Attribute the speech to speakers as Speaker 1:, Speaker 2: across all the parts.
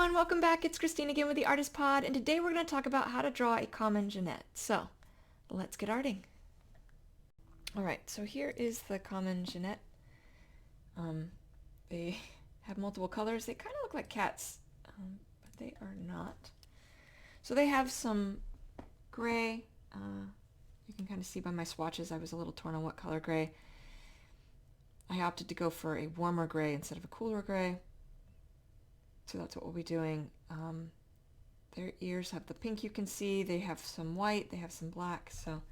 Speaker 1: everyone, welcome back. It's Christine again with the Artist Pod, and today we're going to talk about how to draw a common genet. So, let's get arting. Alright, so here is the common genet. They have multiple colors. They kind of look like cats, but they are not. So they have some gray. You can kind of see by my swatches I was a little torn on what color gray. I opted to go for a warmer gray instead of a cooler gray. So that's what we'll be doing. Their ears have the pink you can see. They have some white. They have some black. So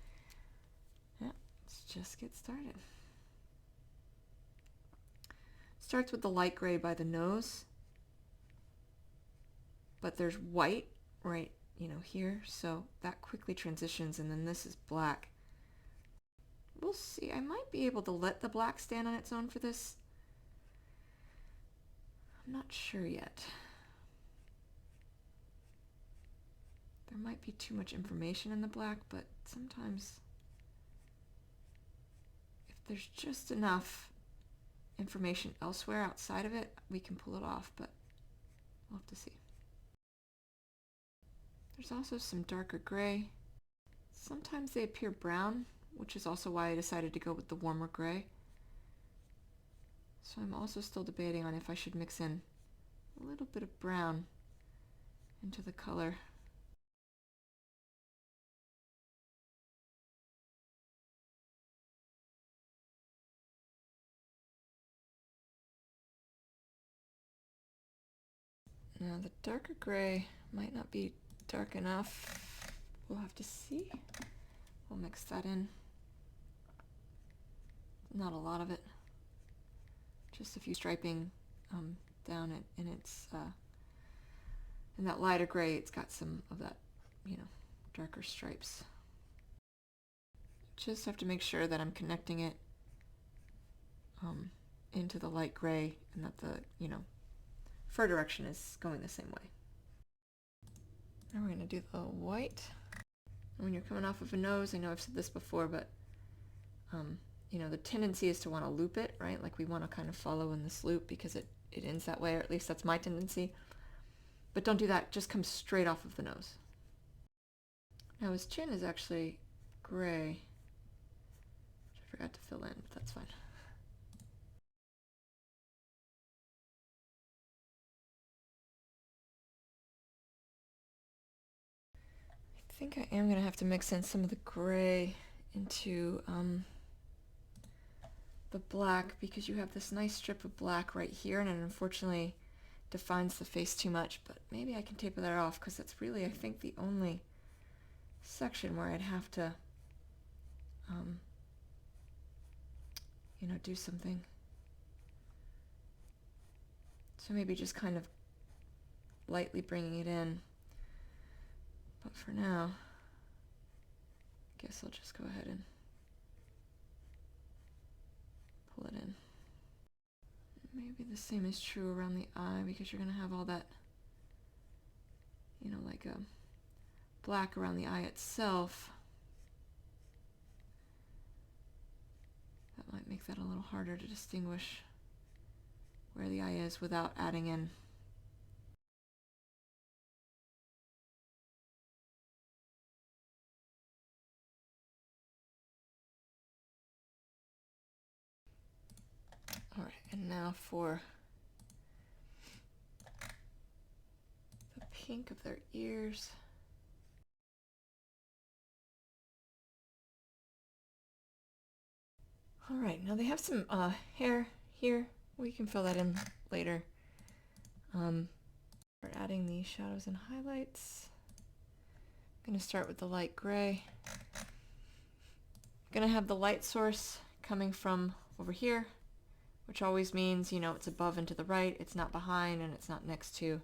Speaker 1: yeah, let's just get started. Starts with the light gray by the nose. But there's white right, here. So that quickly transitions, and then this is black. We'll see. I might be able to let the black stand on its own for this. I'm not sure yet. There might be too much information in the black, but sometimes if there's just enough information elsewhere outside of it, we can pull it off, but we'll have to see. There's also some darker gray. Sometimes they appear brown, which is also why I decided to go with the warmer gray. So I'm also still debating on if I should mix in a little bit of brown into the color. Now the darker gray might not be dark enough. We'll have to see. We'll mix that in. Not a lot of it. Just a few striping down it, and it's in that lighter gray. It's got some of that, darker stripes. Just have to make sure that I'm connecting it into the light gray, and that the fur direction is going the same way. Now we're going to do the white. And when you're coming off of a nose, I know I've said this before, but the tendency is to want to loop it, right? Like we want to kind of follow in this loop because it ends that way, or at least that's my tendency. But don't do that, just come straight off of the nose. Now his chin is actually gray, which I forgot to fill in, but that's fine. I think I am going to have to mix in some of the gray into the black, because you have this nice strip of black right here, and it unfortunately defines the face too much, but maybe I can taper that off, because that's really, I think, the only section where I'd have to do something. So maybe just kind of lightly bringing it in, but for now I guess I'll just go ahead and pull it in. Maybe the same is true around the eye, because you're going to have all that, like a black around the eye itself. That might make that a little harder to distinguish where the eye is without adding in. All right, and now for the pink of their ears. All right, now they have some hair here. We can fill that in later. We're adding the shadows and highlights. I'm going to start with the light gray. I'm going to have the light source coming from over here, which always means, it's above and to the right. It's not behind, and it's not next to.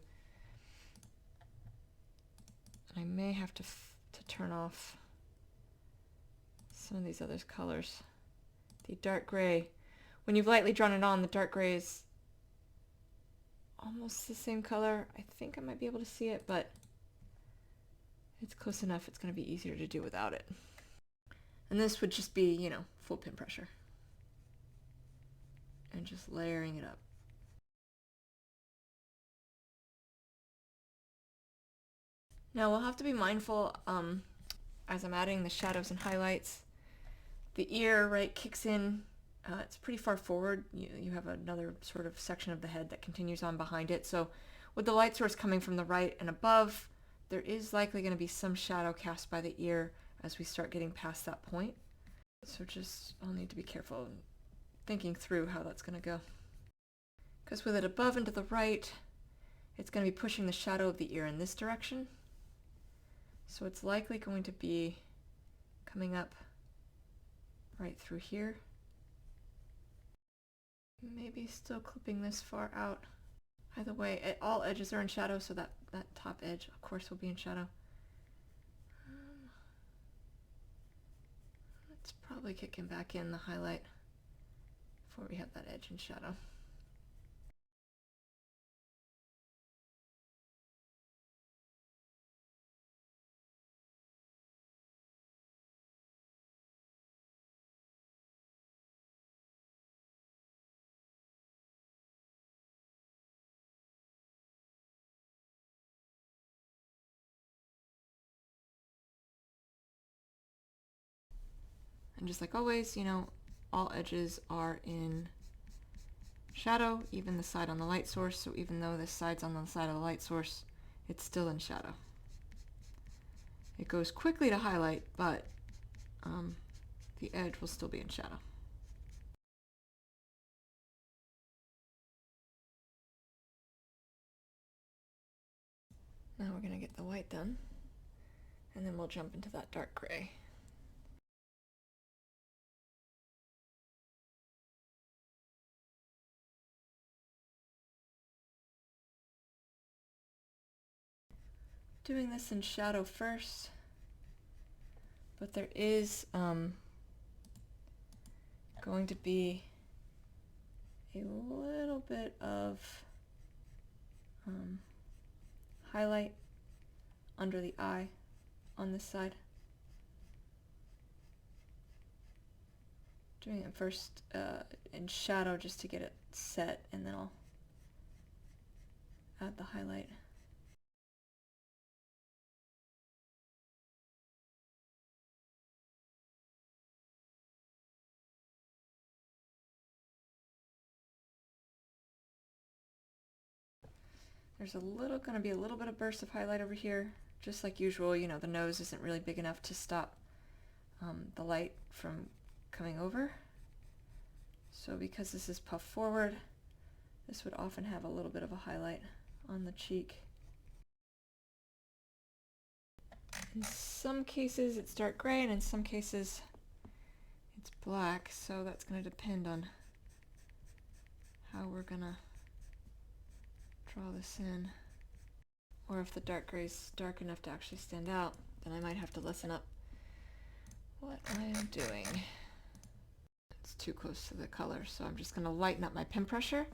Speaker 1: And I may have to turn off some of these other colors. The dark gray, when you've lightly drawn it on, the dark gray is almost the same color. I think I might be able to see it, but it's close enough. It's going to be easier to do without it. And this would just be, full pin pressure. And just layering it up. Now we'll have to be mindful as I'm adding the shadows and highlights. The ear, right, kicks in. It's pretty far forward. You have another sort of section of the head that continues on behind it. So with the light source coming from the right and above, there is likely going to be some shadow cast by the ear as we start getting past that point. So just, I'll need to be careful thinking through how that's going to go. Because with it above and to the right, it's going to be pushing the shadow of the ear in this direction. So it's likely going to be coming up right through here. Maybe still clipping this far out. Either way, all edges are in shadow, so that top edge, of course, will be in shadow. Let's probably kick him back in the highlight before we have that edge in shadow. And just like always, all edges are in shadow, even the side on the light source. So even though this side's on the side of the light source, it's still in shadow. It goes quickly to highlight, but the edge will still be in shadow. Now we're going to get the white done, and then we'll jump into that dark gray. Doing this in shadow first, but there is going to be a little bit of highlight under the eye on this side. Doing it first in shadow just to get it set, and then I'll add the highlight. There's going to be a little bit of burst of highlight over here, just like usual. The nose isn't really big enough to stop the light from coming over. So because this is puffed forward, this would often have a little bit of a highlight on the cheek. In some cases it's dark gray, and in some cases it's black, so that's going to depend on how we're going to draw this in. Or if the dark gray's dark enough to actually stand out, then I might have to lessen up what I am doing. It's too close to the color, so I'm just going to lighten up my pen pressure.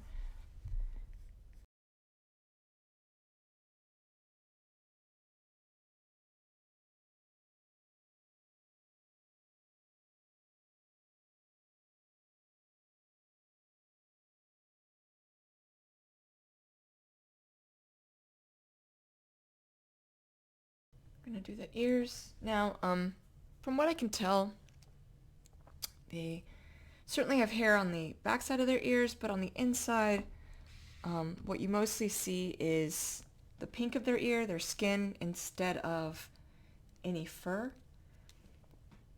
Speaker 1: I'm going to do the ears. Now, from what I can tell, they certainly have hair on the back side of their ears, but on the inside, what you mostly see is the pink of their ear, their skin, instead of any fur.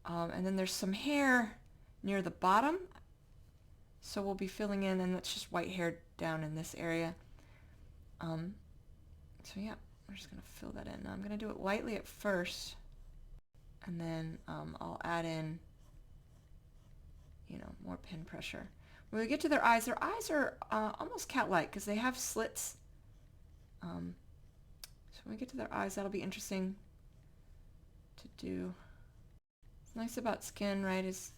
Speaker 1: And then there's some hair near the bottom, so we'll be filling in, and that's just white hair down in this area. So yeah, we're just going to fill that in. Now I'm going to do it lightly at first, and then I'll add in, more pen pressure. When we get to their eyes are almost cat-like because they have slits. So when we get to their eyes, that'll be interesting to do. What's nice about skin, right, is,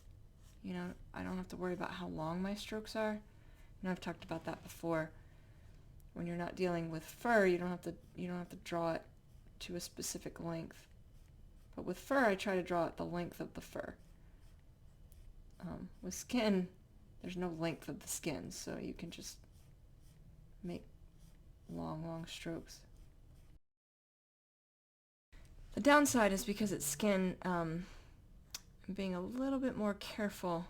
Speaker 1: I don't have to worry about how long my strokes are. I've talked about that before. When you're not dealing with fur, you don't have to draw it to a specific length. But with fur, I try to draw it the length of the fur. With skin, there's no length of the skin, so you can just make long strokes. The downside is because it's skin, I'm being a little bit more careful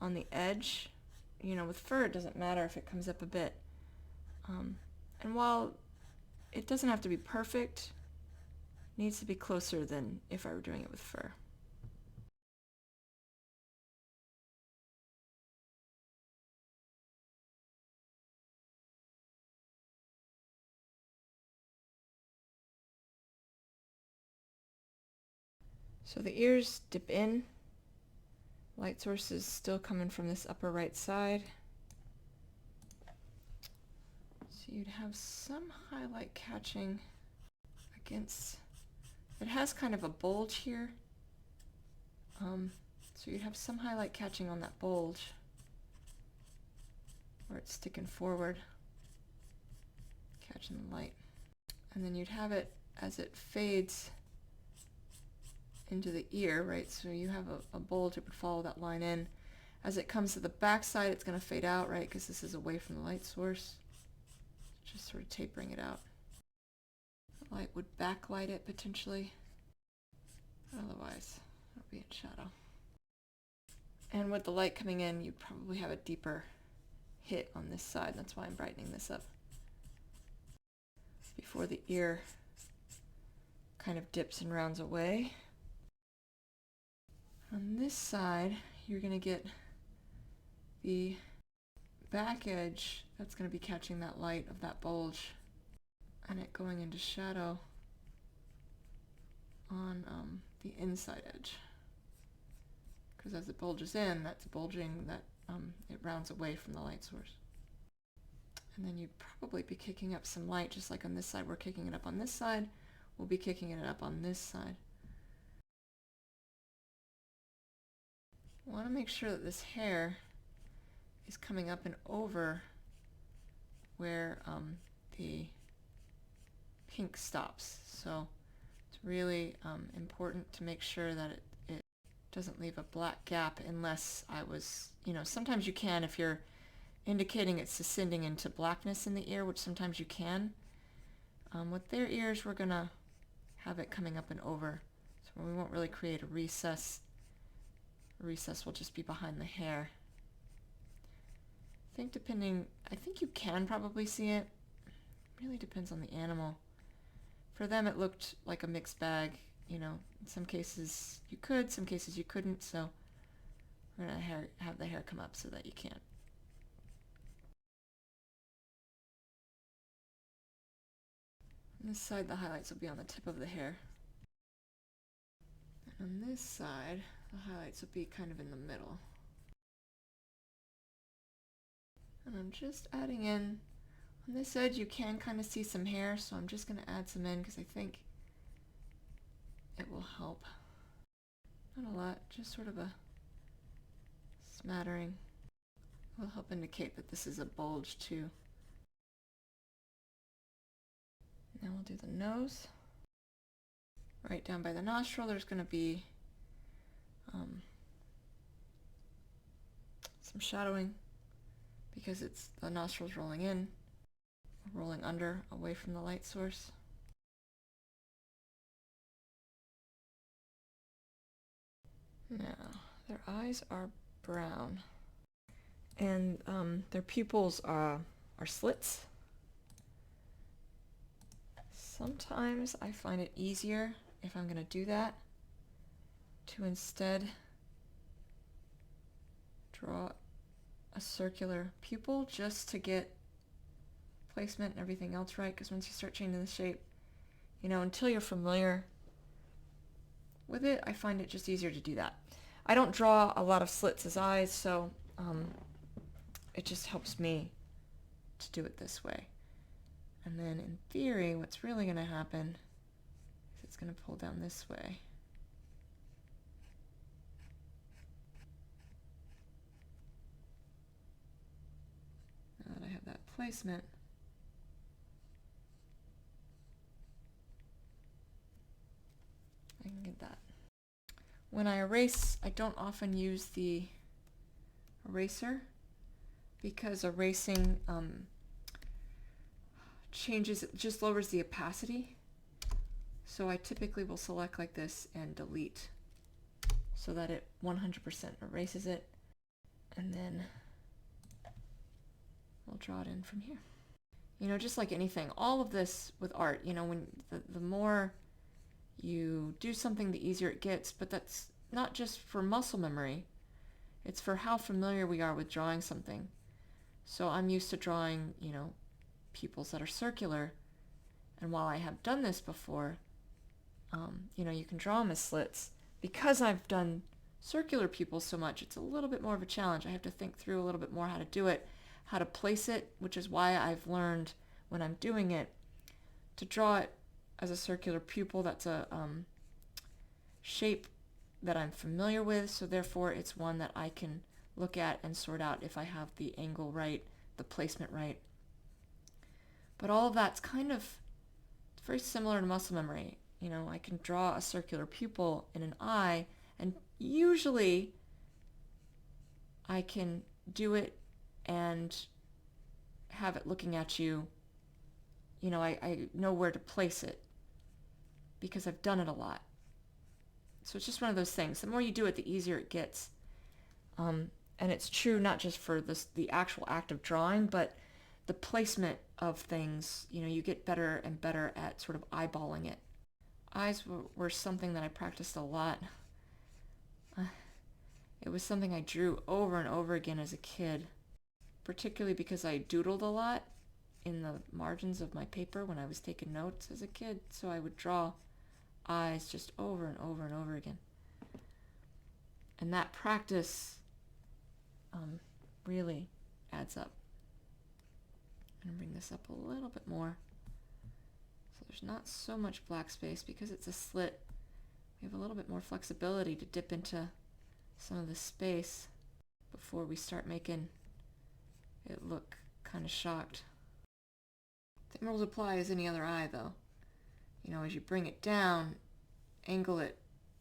Speaker 1: on the edge. You know, with fur it doesn't matter if it comes up a bit. And while it doesn't have to be perfect, it needs to be closer than if I were doing it with fur. So the ears dip in. Light source is still coming from this upper right side. So you'd have some highlight catching against, it has kind of a bulge here. So you'd have some highlight catching on that bulge where it's sticking forward, catching the light. And then you'd have it as it fades into the ear, right? So you have a bulge that would follow that line in. As it comes to the back side, it's going to fade out, right? Because this is away from the light source. Just sort of tapering it out. The light would backlight it potentially. Otherwise, it'll be in shadow. And with the light coming in, you'd probably have a deeper hit on this side. That's why I'm brightening this up before the ear kind of dips and rounds away. On this side, you're going to get the back edge that's going to be catching that light of that bulge and it going into shadow on the inside edge. Because as it bulges in, that's bulging, that it rounds away from the light source. And then you'd probably be kicking up some light, just like on this side we're kicking it up on this side, we'll be kicking it up on this side. I want to make sure that this hair is coming up and over where the pink stops. So it's really important to make sure that it doesn't leave a black gap unless I was, sometimes you can if you're indicating it's descending into blackness in the ear, which sometimes you can. With their ears, we're going to have it coming up and over. So we won't really create a recess. A recess will just be behind the hair. I think you can probably see it. It really depends on the animal. For them, it looked like a mixed bag. In some cases you could, some cases you couldn't, so we're going to have the hair come up so that you can't. On this side, the highlights will be on the tip of the hair. And on this side, the highlights will be kind of in the middle. And I'm just adding in, on this edge you can kind of see some hair, so I'm just going to add some in because I think it will help. Not a lot, just sort of a smattering. It will help indicate that this is a bulge too. Now we'll do the nose. Right down by the nostril there's going to be some shadowing because it's the nostrils rolling in, rolling under, away from the light source. Now, their eyes are brown and their pupils are slits. Sometimes I find it easier, if I'm going to do that, to instead draw a circular pupil just to get placement and everything else right, because once you start changing the shape, until you're familiar with it, I find it just easier to do that. I don't draw a lot of slits as eyes, so it just helps me to do it this way. And then in theory, what's really going to happen is it's going to pull down this way. Now that I have that placement, I can get that. When I erase, I don't often use the eraser because erasing just lowers the opacity So I typically will select like this and delete so that it 100% erases it, and then we'll draw it in from here. You know, just like anything, all of this with art, you know, when the more you do something, the easier it gets, but that's not just for muscle memory, it's for how familiar we are with drawing something. So I'm used to drawing, you know, pupils that are circular, and while I have done this before, you know, you can draw them as slits. Because I've done circular pupils so much, it's a little bit more of a challenge. I have to think through a little bit more how to do it, how to place it, which is why I've learned when I'm doing it to draw it as a circular pupil. That's a shape that I'm familiar with, so therefore it's one that I can look at and sort out if I have the angle right, the placement right. But all of that's kind of very similar to muscle memory. You know, I can draw a circular pupil in an eye, and usually I can do it and have it looking at you. You know, I know where to place it because I've done it a lot. So it's just one of those things. The more you do it, the easier it gets. And it's true not just for the actual act of drawing, but the placement of things. You know, you get better and better at sort of eyeballing it. Eyes were something that I practiced a lot. It was something I drew over and over again as a kid, particularly because I doodled a lot in the margins of my paper when I was taking notes as a kid. So I would draw eyes just over and over and over again. And that practice really adds up. I'm going to bring this up a little bit more. So there's not so much black space because it's a slit. We have a little bit more flexibility to dip into some of the space before we start making it look kind of shocked. Same rules apply as any other eye though. You know, as you bring it down, angle it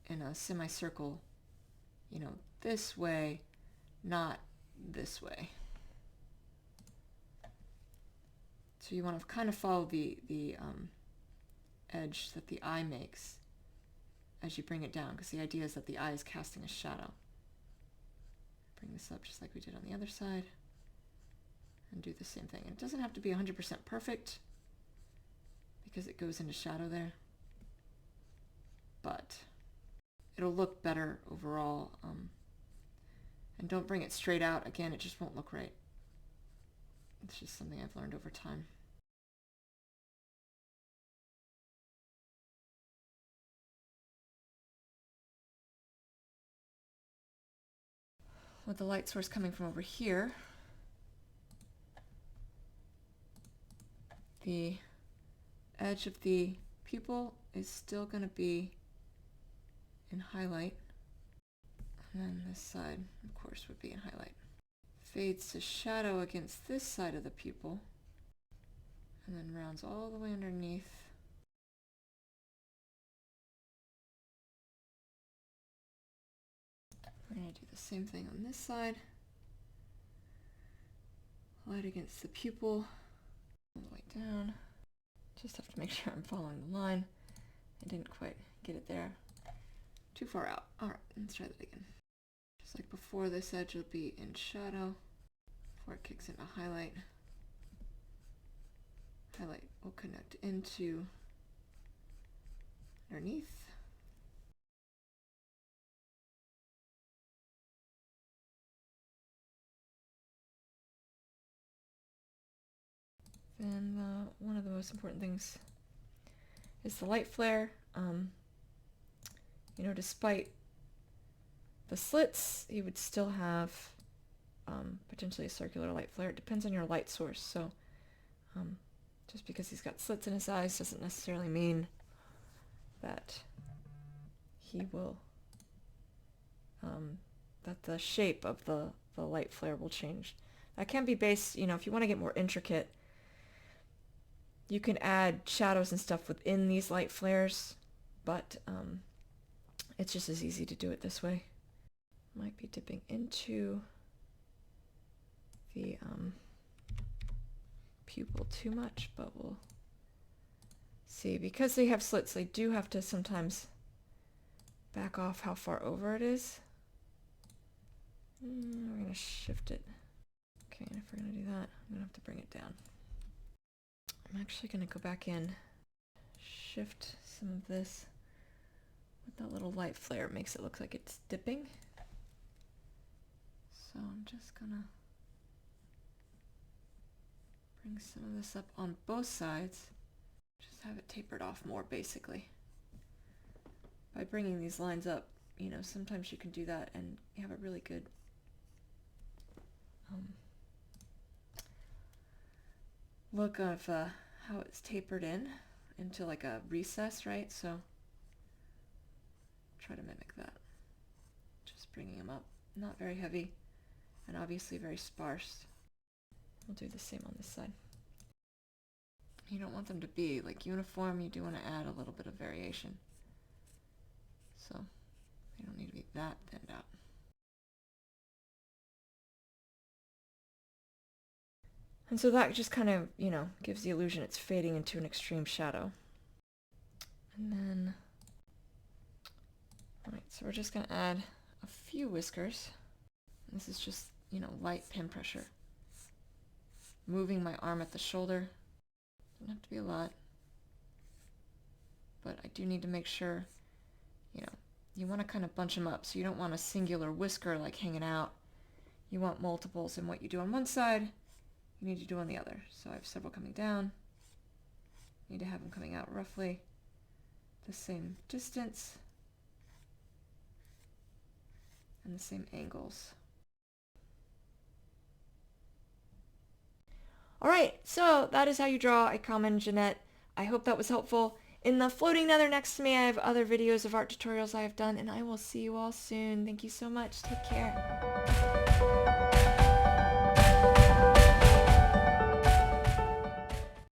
Speaker 1: in a semicircle, you know, this way, not this way. So you want to kind of follow the edge that the eye makes as you bring it down, because the idea is that the eye is casting a shadow. Bring this up just like we did on the other side and do the same thing. And it doesn't have to be 100% perfect because it goes into shadow there, but it'll look better overall. And don't bring it straight out. Again, it just won't look right. It's just something I've learned over time. With the light source coming from over here, the edge of the pupil is still going to be in highlight, and then this side, of course, would be in highlight. Fades to shadow against this side of the pupil, and then rounds all the way underneath. We're going to do the same thing on this side. Light against the pupil, all the way down. Just have to make sure I'm following the line. I didn't quite get it there. Too far out. Alright, let's try that again. Just like before, this edge will be in shadow before it kicks into highlight. Highlight will connect into underneath. And one of the most important things is the light flare. You know, despite the slits, you would still have potentially a circular light flare. It depends on your light source. So just because he's got slits in his eyes doesn't necessarily mean that he will, that the shape of the light flare will change. That can be based, you know, if you want to get more intricate, you can add shadows and stuff within these light flares, but it's just as easy to do it this way. Might be dipping into the pupil too much, but we'll See, because they have slits, they do have to sometimes back off how far over it is. We're going to shift it. Okay, and if we're going to do that, I'm going to have to bring it down. I'm actually going to go back in, shift some of this with that little light flare. It makes it look like it's dipping. So I'm just going to bring some of this up on both sides. Just have it tapered off more, basically. By bringing these lines up, you know, sometimes you can do that and you have a really good look of how it's tapered in into like a recess, right? So try to mimic that. Just bringing them up, not very heavy and obviously very sparse. We'll do the same on this side. You don't want them to be like uniform, you do want to add a little bit of variation. So they don't need to be that thinned out. And so that just kind of, you know, gives the illusion it's fading into an extreme shadow. And then, alright, so we're just going to add a few whiskers. This is just, you know, light pin pressure. Moving my arm at the shoulder. Doesn't have to be a lot. But I do need to make sure, you know, you want to kind of bunch them up. So you don't want a singular whisker like hanging out. You want multiples, and what you do on one side, you need to do on the other. So I have several coming down. Need to have them coming out roughly the same distance and the same angles. Alright, so that is how you draw a common genet. I hope that was helpful. In the floating nether next to me, I have other videos of art tutorials I have done, and I will see you all soon. Thank you so much. Take care.